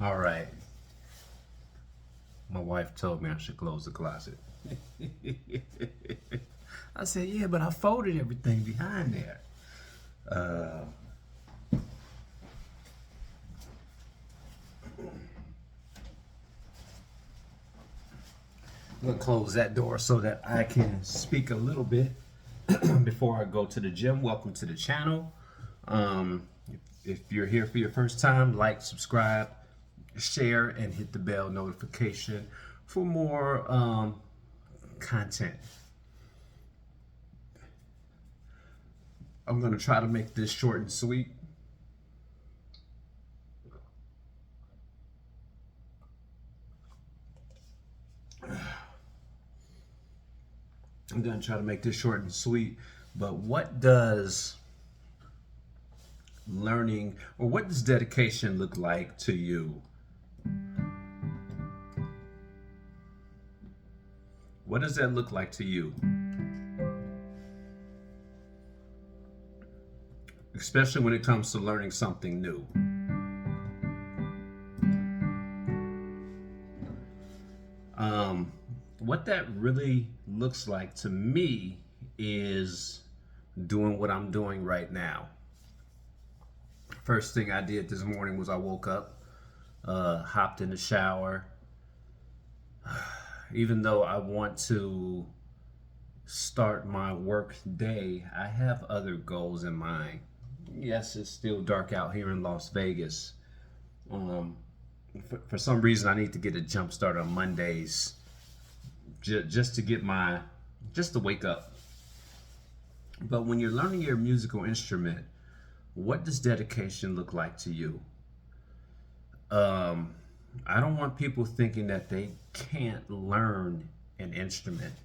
All right. My wife told me I should close the closet. I said, yeah, but I folded everything behind there. I'm gonna close that door so that I can speak a little bit before I go to the gym. Welcome to the channel. If you're here for your first time, like, subscribe, share, and hit the bell notification for more content. I'm gonna try to make this short and sweet. I'm gonna try to make this short and sweet, but what does learning or what does dedication look like to you? What does that look like to you? Especially when it comes to learning something new. What that really looks like to me is doing what I'm doing right now. First thing I did this morning was I woke up, hopped in the shower. Even though I want to start my work day, I have other goals in mind. Yes, it's still dark out here in Las Vegas. For some reason, I need to get a jump start on Mondays, just to wake up. But when you're learning your musical instrument, what does dedication look like to you? I don't want people thinking that they can't learn an instrument.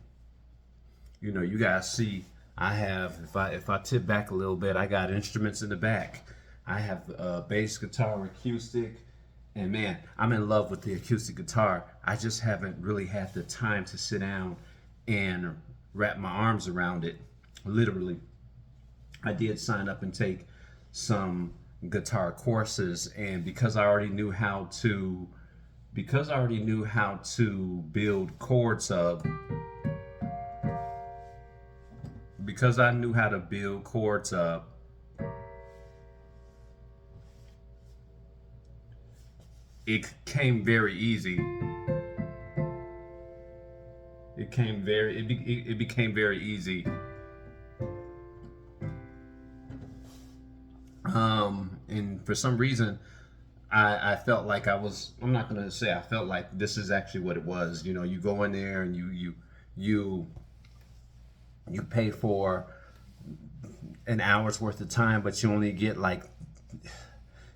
You know, you guys see, I have, if I tip back a little bit, I got instruments in the back. I have bass guitar, acoustic, and man, I'm in love with the acoustic guitar. I just haven't really had the time to sit down and wrap my arms around it. Literally, I did sign up and take some guitar courses, and because I already knew how to build chords up, because I knew how to build chords up, it came very easy. It became very easy. And for some reason, I felt like I'm not gonna say I felt like this is actually what it was. You know, you go in there and you pay for an hour's worth of time, but you only get like,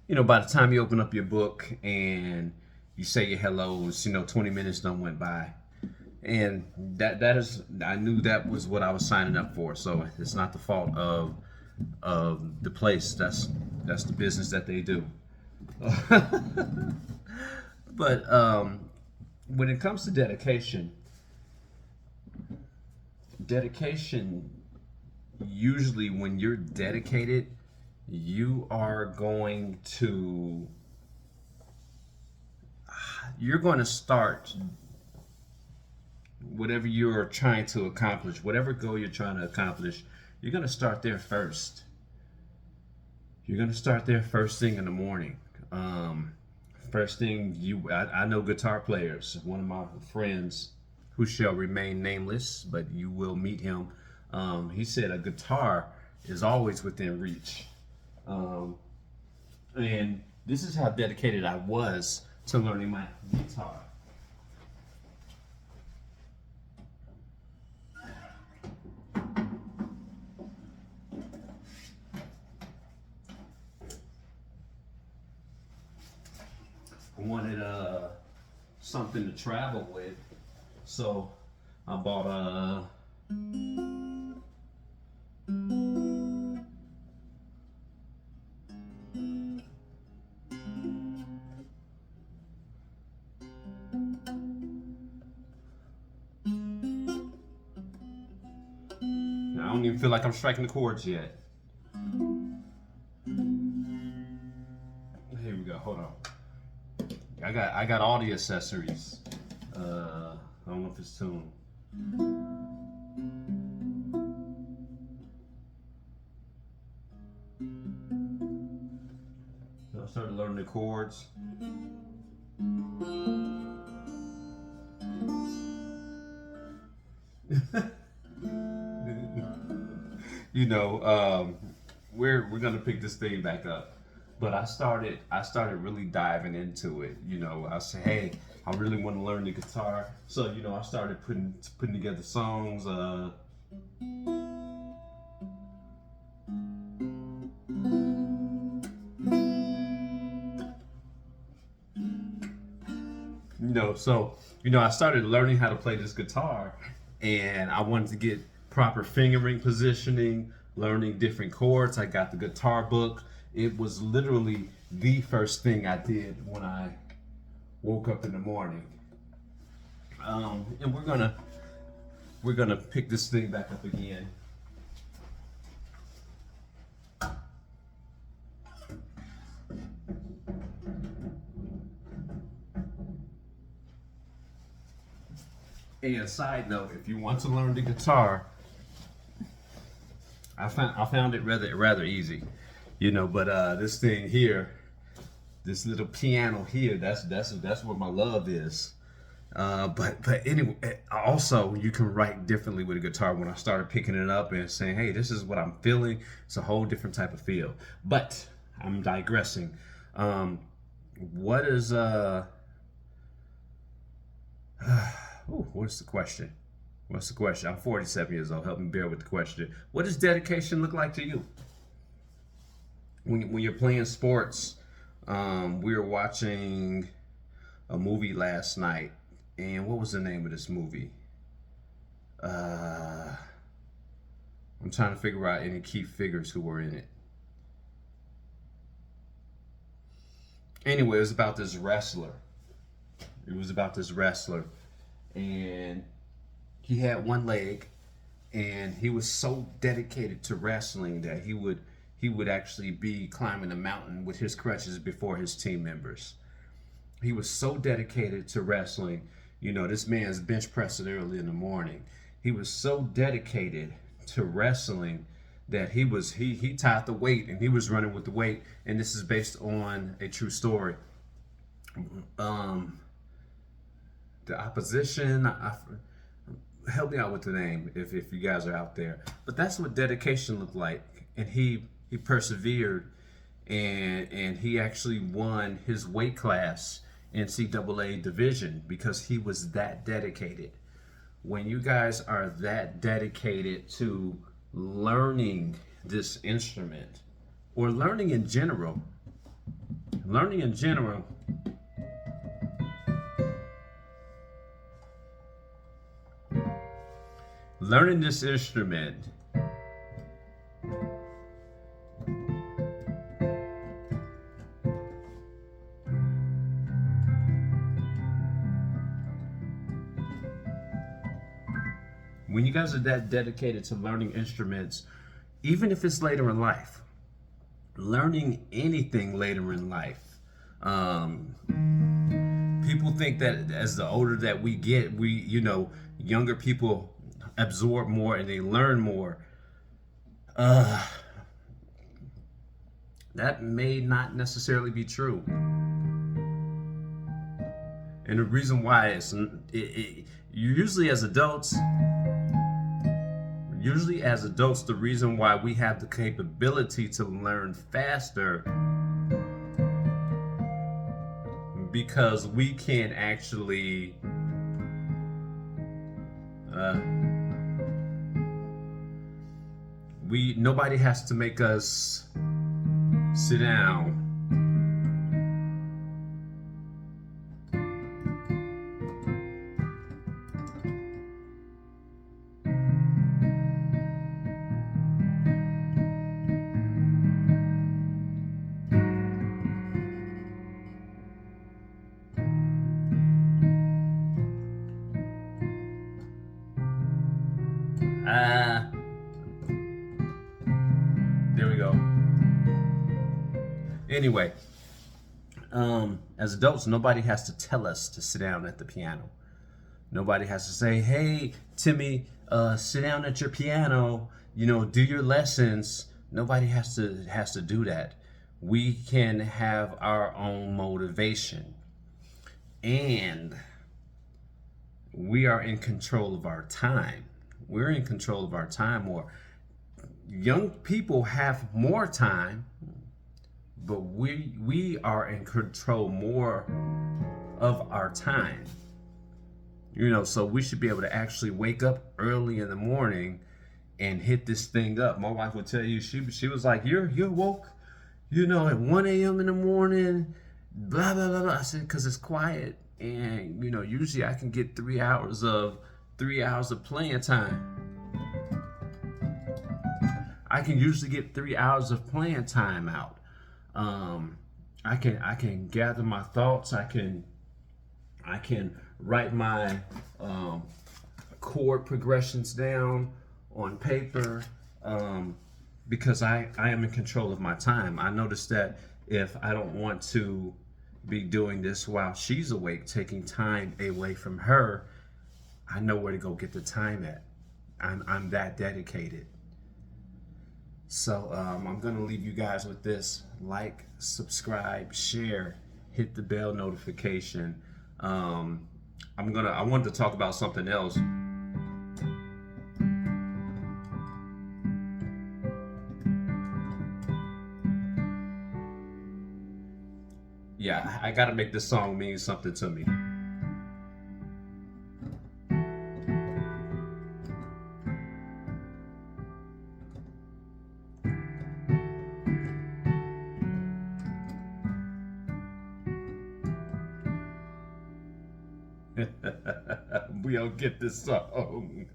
you know, by the time you open up your book and you say your hellos, 20 minutes done went by. And that is, I knew that was what I was signing up for. So it's not the fault of the place. That's the business that they do. But when it comes to dedication, usually when you're dedicated, you're going to start whatever you're trying to accomplish, whatever goal you're trying to accomplish, you're going to start there first. You're going to start there first thing in the morning. First thing, I know guitar players. One of my friends, who shall remain nameless, but you will meet him, he said a guitar is always within reach. And this is how dedicated I was to learning my guitar. I wanted something to travel with, so I bought a I don't even feel like I'm striking the chords yet. Here we go. Hold on. I got all the accessories. I don't know if it's tuned. So I started learning the chords. You know, we're gonna pick this thing back up. But I started really diving into it. You know, I said, hey, I really want to learn the guitar. So, you know, I started putting together songs. I started learning how to play this guitar, and I wanted to get proper fingering positioning, learning different chords. I got the guitar book. It was literally the first thing I did when I woke up in the morning. And we're gonna pick this thing back up again. And side note, if you want to learn the guitar, I found it rather easy, you know. But this thing here, this little piano here, that's where my love is. But anyway, also you can write differently with a guitar. When I started picking it up and saying, hey, this is what I'm feeling, it's a whole different type of feel. But I'm digressing. What is what's the question? What's the question? I'm 47 years old. Help me bear with the question. What does dedication look like to you? When you're playing sports, we were watching a movie last night, and what was the name of this movie? I'm trying to figure out any key figures who were in it. Anyway, it was about this wrestler. And he had one leg, and he was so dedicated to wrestling that he would actually be climbing a mountain with his crutches before his team members. He was so dedicated to wrestling. You know, this man's bench pressing early in the morning. He was so dedicated to wrestling that he tied the weight, and he was running with the weight. And this is based on a true story. The opposition, help me out with the name if you guys are out there. But that's what dedication looked like. And he persevered, and he actually won his weight class NCAA division because he was that dedicated. When you guys are that dedicated to learning this instrument, or learning in general, learning this instrument, when you guys are that dedicated to learning instruments, even if it's later in life, learning anything later in life, people think that as the older that we get, younger people absorb more and they learn more. That may not necessarily be true. And the reason why is usually as adults, the reason why we have the capability to learn faster, because we can actually nobody has to make us sit down. There we go. Anyway, As adults, nobody has to tell us to sit down at the piano. Nobody has to say, "Hey, Timmy, sit down at your piano. Do your lessons." Nobody has to do that. We can have our own motivation, and we are in control of our time. We're in control of our time more. Young people have more time, but we are in control more of our time. So we should be able to actually wake up early in the morning and hit this thing up. My wife would tell you, she was like, you're woke, at 1 a.m. in the morning, blah blah blah blah. I said, because it's quiet, and usually I can get 3 hours of playing time. I can usually get 3 hours of playing time out. I can gather my thoughts. I can write my chord progressions down on paper, because I am in control of my time. I noticed that if I don't want to be doing this while she's awake, taking time away from her, I know where to go get the time at. I'm that dedicated. So I'm gonna leave you guys with this: like, subscribe, share, hit the bell notification. I wanted to talk about something else. Yeah, I gotta make this song mean something to me. We don't get this song.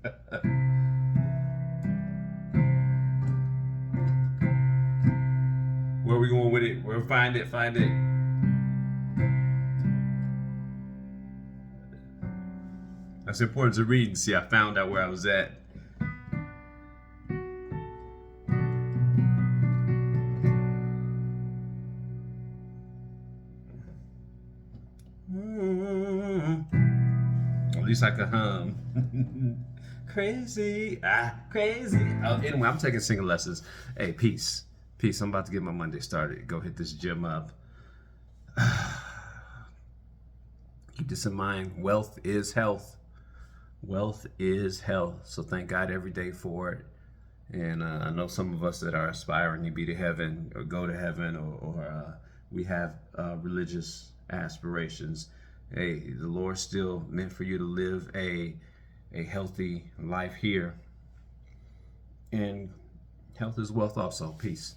Where we going with it? Where find it? That's important to read and see. I found out where I was at. At least I could hum. Crazy, crazy. Anyway, I'm taking singing lessons. Hey, peace. I'm about to get my Monday started. Go hit this gym up. Keep this in mind. Wealth is health. Wealth is health. So thank God every day for it. And I know some of us that are aspiring to be to heaven or go to heaven, or we have religious aspirations. Hey, the Lord still meant for you to live a healthy life here. And health is wealth also. Peace.